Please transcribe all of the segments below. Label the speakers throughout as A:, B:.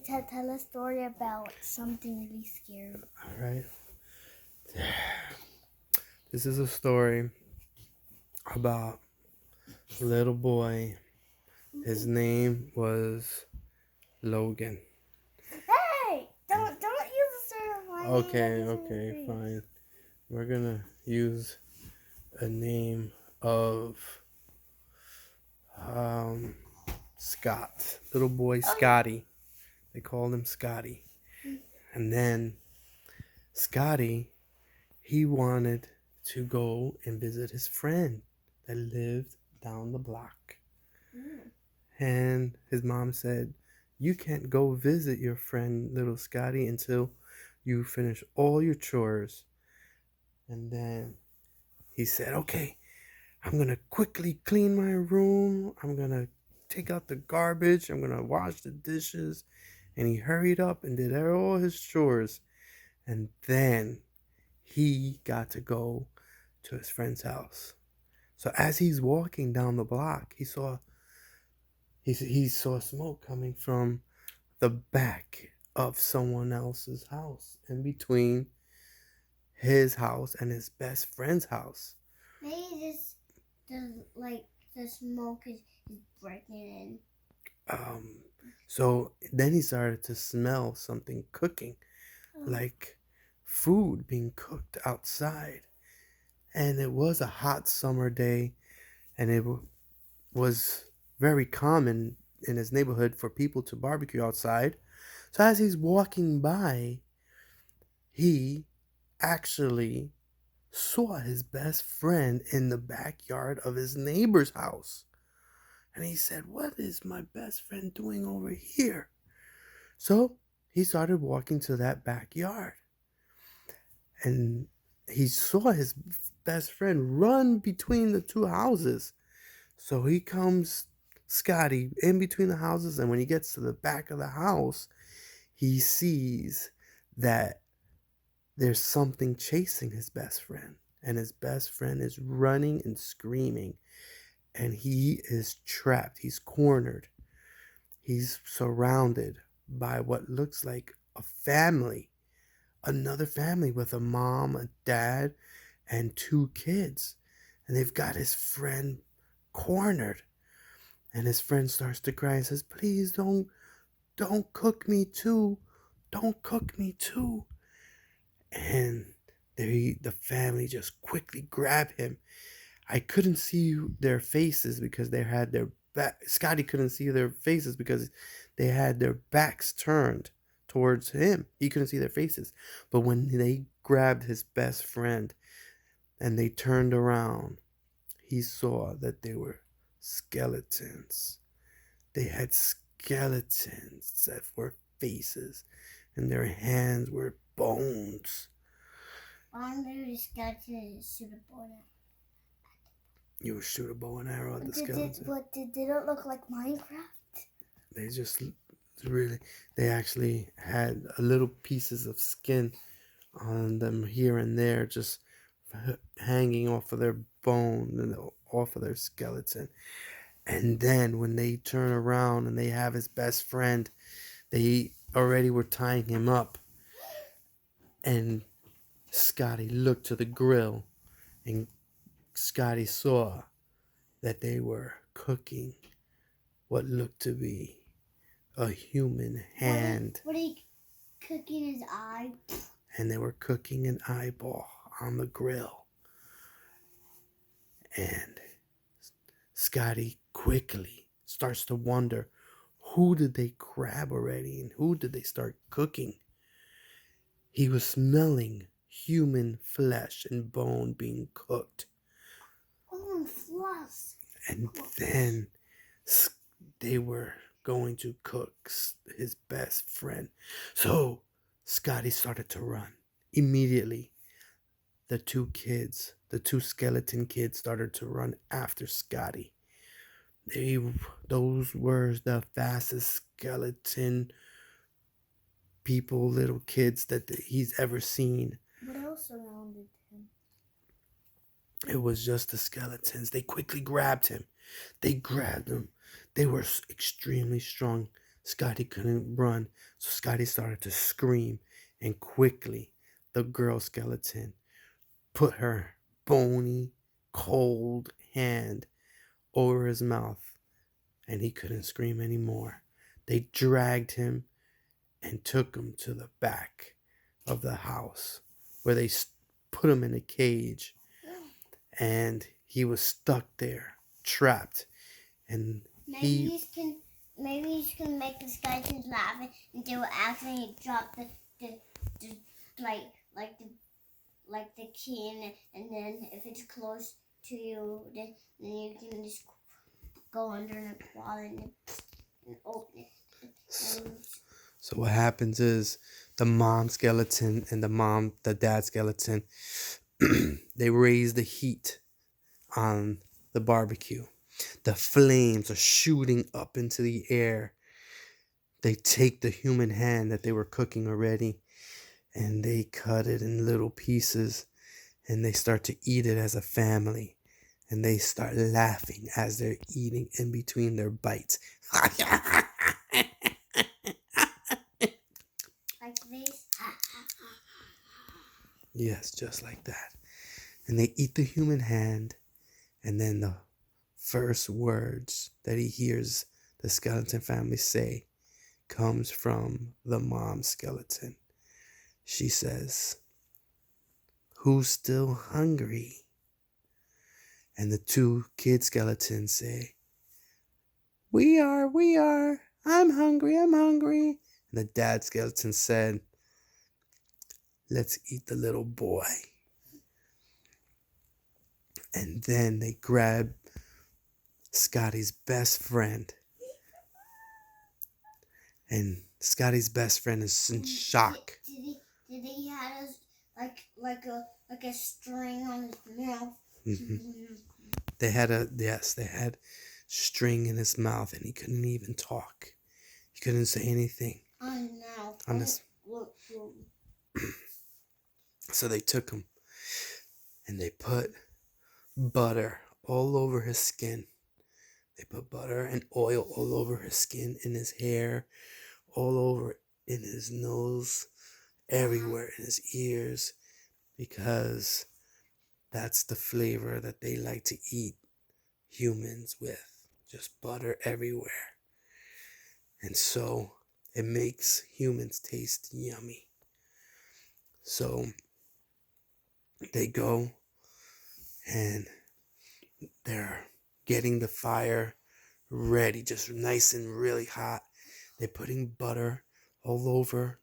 A: To tell a story about something really scary.
B: All right. This is a story about a little boy. His name was Logan.
A: Hey! Don't use the story of my
B: Okay,
A: name.
B: okay, fine. We're gonna use a name of um Scott. Little boy Scotty. They called him Scotty. And then Scotty, he wanted to go and visit his friend that lived down the block. And his mom said, "You can't go visit your friend, little Scotty, until you finish all your chores." And then he said, "Okay, I'm going to quickly clean my room. I'm going to take out the garbage. I'm going to wash the dishes." And he hurried up and did all his chores. And then he got to go to his friend's house. So as he's walking down the block, he saw smoke coming from the back of someone else's house, in between his house and his best friend's house.
A: Maybe this the smoke is breaking
B: Um, so then he started to smell something cooking,
A: in.
B: like food being cooked outside. And it was a hot summer day, and it was very common in his neighborhood for people to barbecue outside. So as he's walking by, he actually saw his best friend in the backyard of his neighbor's house. And he said, "What is my best friend doing over here?" So he started walking to that backyard. And he saw his best friend run between the two houses. So he comes, Scotty, in between the houses. And when he gets to the back of the house, he sees that there's something chasing his best friend. And his best friend is running and screaming. And he is trapped. He's cornered. He's surrounded by what looks like a family, another family with a mom, a dad, and two kids. And they've got his friend cornered. And his friend starts to cry and says, "Please don't cook me too. Don't cook me too." And the family just quickly grab him. I couldn't see their faces because they had their back. Scotty couldn't see their faces because they had their backs turned towards him. He couldn't see their faces. But when they grabbed his best friend and they turned around, he saw that they were skeletons. They had skeletons that were faces, and their hands were bones.
A: I'm really scared to shoot a bow now.
B: You would shoot a bow and arrow at the skeleton.
A: But did it look like Minecraft?
B: They just really, they actually had a little pieces of skin on them here and there, just hanging off of their bone and off of their skeleton. And then when they turn around and they have his best friend, they already were tying him up. And Scotty looked to the grill, and Scotty saw that they were cooking what looked to be a human hand.
A: What are you cooking his eye?
B: And they were cooking an eyeball on the grill. And Scotty quickly starts to wonder, who did they grab already and who did they start cooking? He was smelling human flesh and bone being cooked.
A: Oh, fluff.
B: And then they were going to cook his best friend. So Scotty started to run. Immediately, the two skeleton kids started to run after Scotty. Those were the fastest skeleton people, little kids that he's ever seen.
A: What else surrounded him?
B: It was just the skeletons. They quickly grabbed him. They grabbed him. They were extremely strong. Scotty couldn't run, so Scotty started to scream, and quickly the girl skeleton put her bony, cold hand over his mouth, and he couldn't scream anymore. They dragged him and took him to the back of the house where they put him in a cage, and he was stuck there, trapped. And
A: maybe you can make the skeletons laugh and they will accidentally drop the like the like the key and then if it's close to you, then you can just go under the wall and open it.
B: So what happens is the mom skeleton and the dad skeleton, they raise the heat on the barbecue. The flames are shooting up into the air. They take the human hand that they were cooking already and they cut it in little pieces and they start to eat it as a family. And they start laughing as they're eating in between their bites.
A: Like this?
B: Yes, just like that. And they eat the human hand, and then the first words that he hears the skeleton family say comes from the mom skeleton. She says, "Who's still hungry?" And the two kid skeletons say, we are. I'm hungry. And the dad skeleton said, let's eat the little boy. And then they grab Scotty's best friend. And Scotty's best friend is in shock.
A: Did he have like a string on his mouth?
B: Mm-hmm. They had string in his mouth and he couldn't even talk. He couldn't say anything.
A: Oh no.
B: On his... So they took him and they put butter all over his skin. They put butter and oil all over his skin, in his hair, all over in his nose, everywhere in his ears, because that's the flavor that they like to eat humans with. Just butter everywhere. And so it makes humans taste yummy. So they go and they're getting the fire ready, just nice and really hot. They're putting butter all over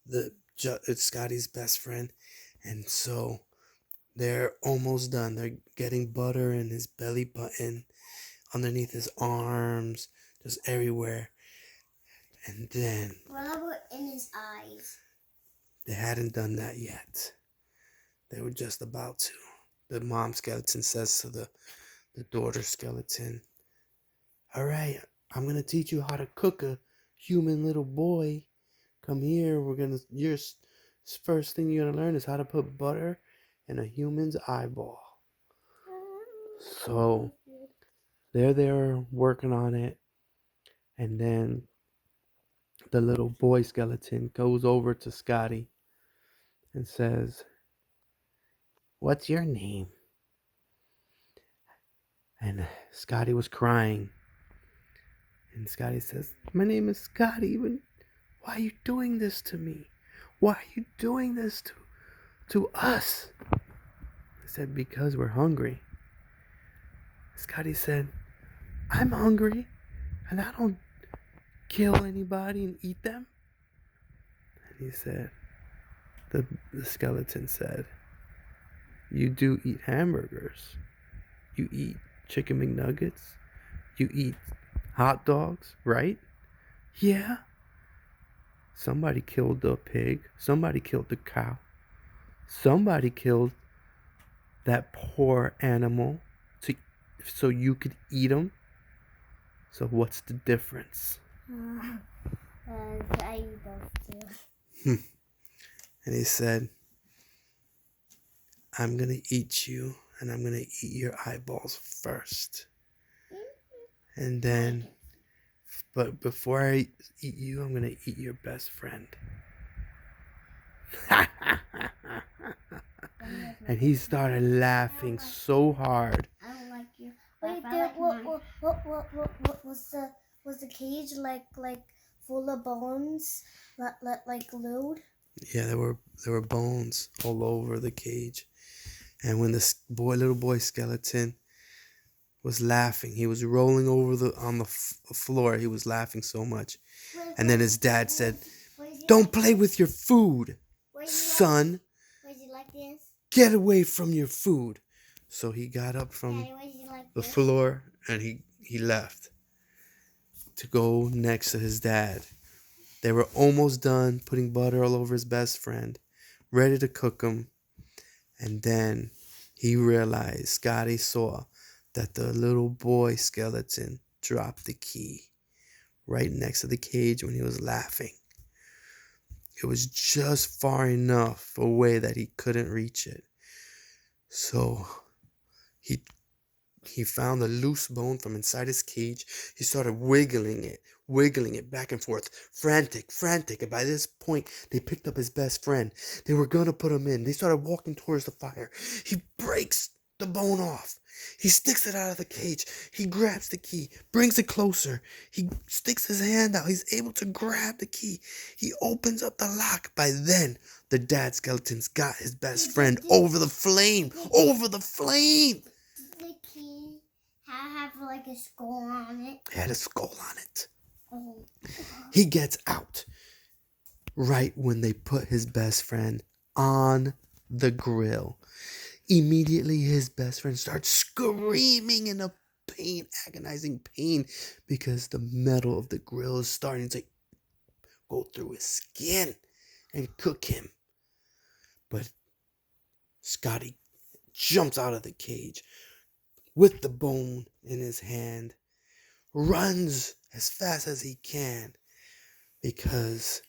B: it's Scotty's best friend. And so they're almost done. They're getting butter in his belly button, underneath his arms, just everywhere. And then
A: what about in his eyes?
B: They hadn't done that yet. They were just about to. The mom skeleton says to the daughter skeleton, all right, I'm going to teach you how to cook a human little boy. Come here. Your first thing you're going to learn is how to put butter in a human's eyeball. So they're there working on it. And then the little boy skeleton goes over to Scotty and says, what's your name? And Scotty was crying. And Scotty says, my name is Scotty. Why are you doing this to me? Why are you doing this to us? I said, because we're hungry. Scotty said, I'm hungry and I don't kill anybody and eat them. And he said, the skeleton said, you do eat hamburgers. You eat chicken McNuggets. You eat hot dogs, right? Yeah. Somebody killed the pig. Somebody killed the cow. Somebody killed that poor animal so you could eat them. So what's the difference?
A: I eat those too.
B: And he said, I'm going to eat you and I'm going to eat your eyeballs first. And then But before I eat you, I'm gonna eat your best friend. And he started laughing so hard.
A: I don't like you.
C: Wait, what was the cage like full of bones? Like glued?
B: Yeah, there were bones all over the cage. And when the little boy skeleton was laughing, he was rolling over on the floor. He was laughing so much. And then his dad said, "Don't play with your food, son.
A: Was he like this?
B: Get away from your food." So he got up from
A: Daddy, was he like
B: the
A: this?
B: floor and he left to go next to his dad. They were almost done putting butter all over his best friend, ready to cook him. And then he realized, Scotty saw that the little boy skeleton dropped the key right next to the cage when he was laughing. It was just far enough away that he couldn't reach it. So he found a loose bone from inside his cage. He started wiggling it back and forth, frantic. And by this point, they picked up his best friend. They were going to put him in. They started walking towards the fire. He breaks the bone off. He sticks it out of the cage. He grabs the key, brings it closer. He sticks his hand out. He's able to grab the key. He opens up the lock. By then, the dad skeleton's got his best friend over the flame. Over the flame!
A: Did the key have like a skull on it?
B: It had a skull on it.
A: Oh.
B: He gets out right when they put his best friend on the grill. Immediately, his best friend starts screaming in a agonizing pain, because the metal of the grill is starting to go through his skin and cook him. But Scotty jumps out of the cage with the bone in his hand, runs as fast as he can, because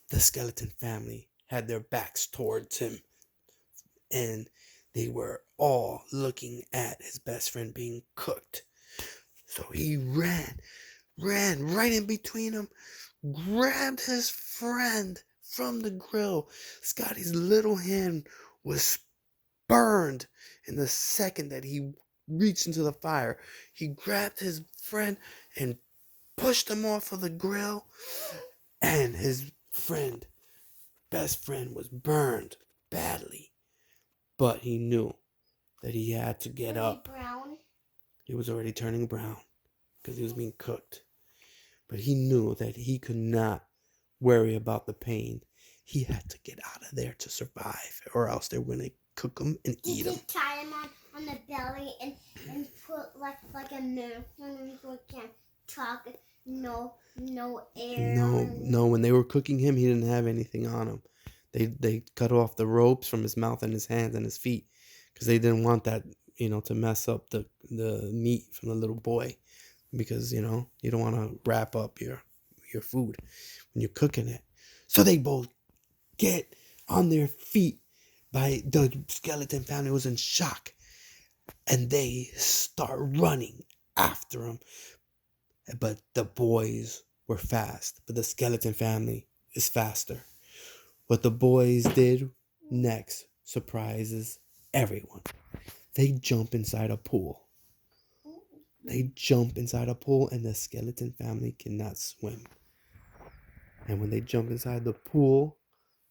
B: the skeleton family had their backs towards him, and they were all looking at his best friend being cooked. So he ran right in between them, grabbed his friend from the grill. Scotty's little hand was burned in the second that he reached into the fire. He grabbed his friend and pushed him off of the grill, and his best friend was burned badly. But he knew that he had to get up.
A: Brown?
B: He was already turning brown because he was being cooked. But he knew that he could not worry about the pain. He had to get out of there to survive, or else they were going to cook him and eat him.
A: Did you tie him on the belly and put like a nerve on him so he can't talk? No air.
B: No. When they were cooking him, he didn't have anything on him. They cut off the ropes from his mouth and his hands and his feet, because they didn't want that, to mess up the meat from the little boy, because, you don't want to wrap up your food when you're cooking it. So they both get on their feet. By the skeleton family was in shock, and they start running after him. But the boys were fast, but the skeleton family is faster. What the boys did next surprises everyone. They jump inside a pool. And the skeleton family cannot swim. And when they jump inside the pool,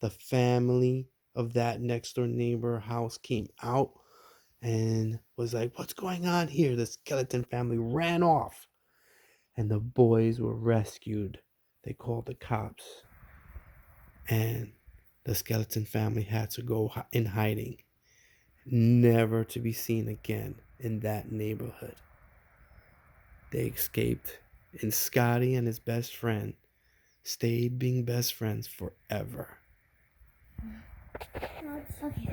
B: the family of that next door neighbor house came out and was like, "What's going on here?" The skeleton family ran off, and the boys were rescued. They called the cops, and the skeleton family had to go in hiding, never to be seen again in that neighborhood. They escaped, and Scotty and his best friend stayed being best friends forever.
C: Okay.